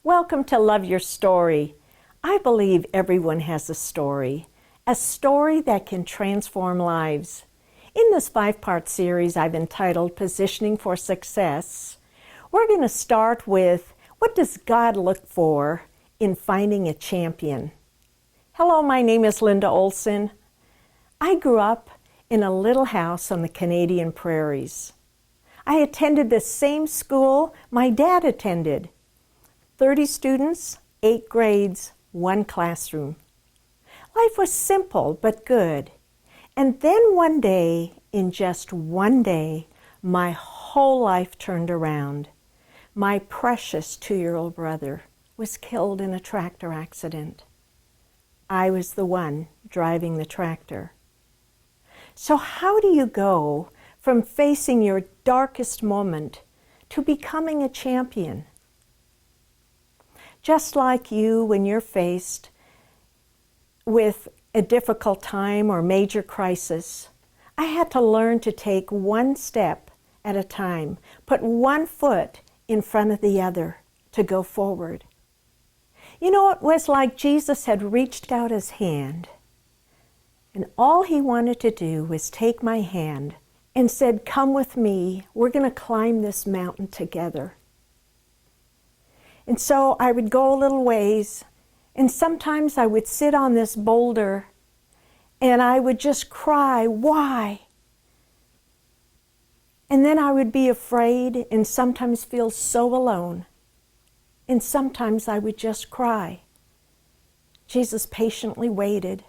Welcome to Love Your Story. I believe everyone has a story that can transform lives. In this 5-part series I've entitled Positioning for Success, we're going to start with, what does God look for in finding a champion? Hello, my name is Linda Olson. I grew up in a little house on the Canadian prairies. I attended the same school my dad attended. 30 students, 8 grades, 1 classroom. Life was simple but good. And then one day, in just one day, my whole life turned around. My precious 2-year-old brother was killed in a tractor accident. I was the one driving the tractor. So how do you go from facing your darkest moment to becoming a champion? Just like you, when you're faced with a difficult time or major crisis, I had to learn to take one step at a time, put one foot in front of the other to go forward. You know, it was like Jesus had reached out his hand, and all he wanted to do was take my hand and said, "Come with me, we're going to climb this mountain together." And so I would go a little ways, and sometimes I would sit on this boulder and I would just cry, "Why?" And then I would be afraid and sometimes feel so alone. And sometimes I would just cry. Jesus patiently waited,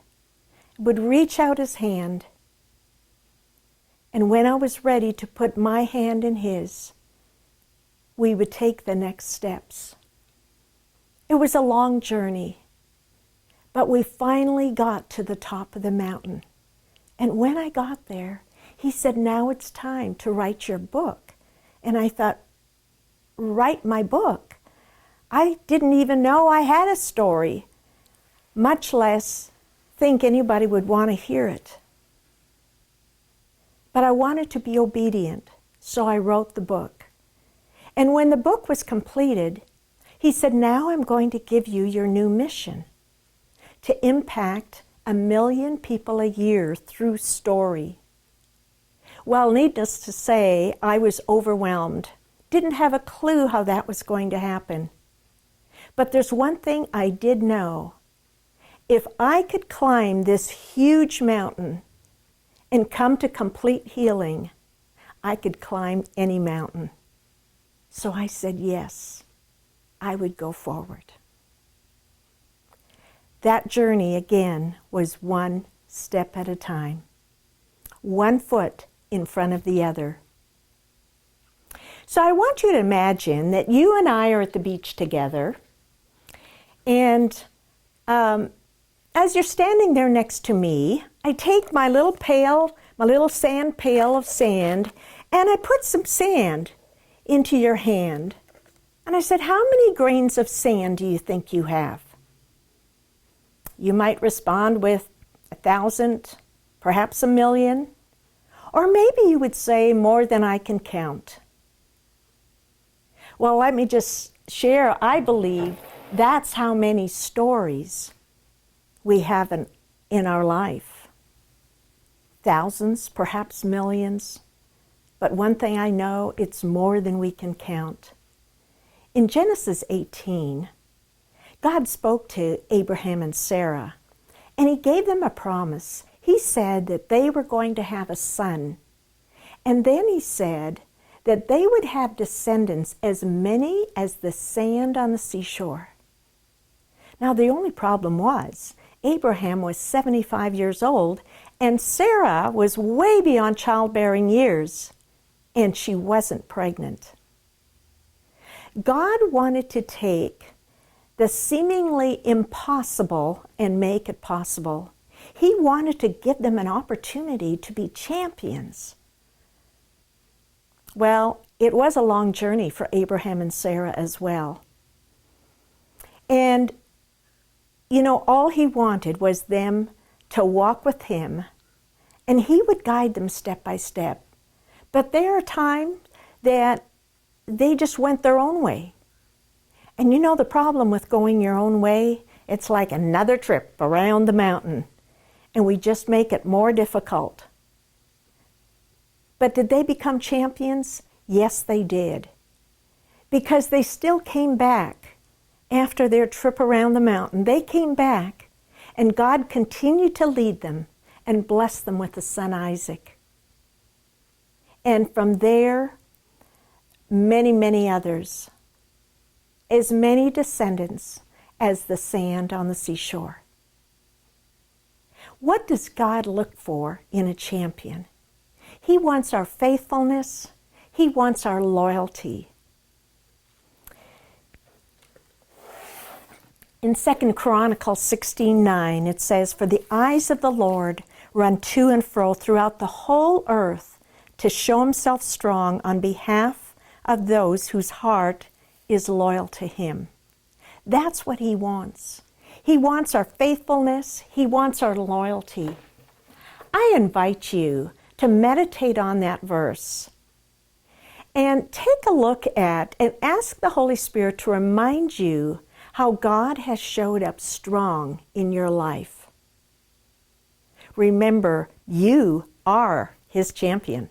would reach out his hand, and when I was ready to put my hand in his, we would take the next steps. It was a long journey, but we finally got to the top of the mountain. And when I got there, he said, "Now it's time to write your book." And I thought, write my book? I didn't even know I had a story, much less think anybody would want to hear it. But I wanted to be obedient, so I wrote the book. And when the book was completed, he said, "Now I'm going to give you your new mission, to impact 1 million people a year through story." Well, needless to say, I was overwhelmed. Didn't have a clue how that was going to happen. But there's one thing I did know. If I could climb this huge mountain and come to complete healing, I could climb any mountain. So I said yes, I would go forward. That journey, again, was one step at a time. One foot in front of the other. So I want you to imagine that you and I are at the beach together, and as you're standing there next to me, I take my little pail, my little sand pail of sand, and I put some sand into your hand. And I said, "How many grains of sand do you think you have?" You might respond with 1,000, perhaps 1,000,000, or maybe you would say more than I can count. Well, let me just share, I believe that's how many stories we have in our life. Thousands, perhaps millions, but one thing I know, it's more than we can count. In Genesis 18, God spoke to Abraham and Sarah, and he gave them a promise. He said that they were going to have a son, and then he said that they would have descendants as many as the sand on the seashore. Now, the only problem was, Abraham was 75 years old, and Sarah was way beyond childbearing years, and she wasn't pregnant. God wanted to take the seemingly impossible and make it possible. He wanted to give them an opportunity to be champions. Well, it was a long journey for Abraham and Sarah as well. And, you know, all he wanted was them to walk with him, and he would guide them step by step. But there are times that they just went their own way. And you know the problem with going your own way? It's like another trip around the mountain, and we just make it more difficult. But did they become champions? Yes, they did. Because they still came back after their trip around the mountain. They came back, and God continued to lead them and bless them with the son Isaac. And from there, many, many others, as many descendants as the sand on the seashore. What does God look for in a champion? He wants our faithfulness. He wants our loyalty. In 2 Chronicles 16:9, it says, "For the eyes of the Lord run to and fro throughout the whole earth to show himself strong on behalf of those whose heart is loyal to him." That's what he wants. He wants our faithfulness. He wants our loyalty. I invite you to meditate on that verse and take a look at and ask the Holy Spirit to remind you how God has showed up strong in your life. Remember, you are his champion.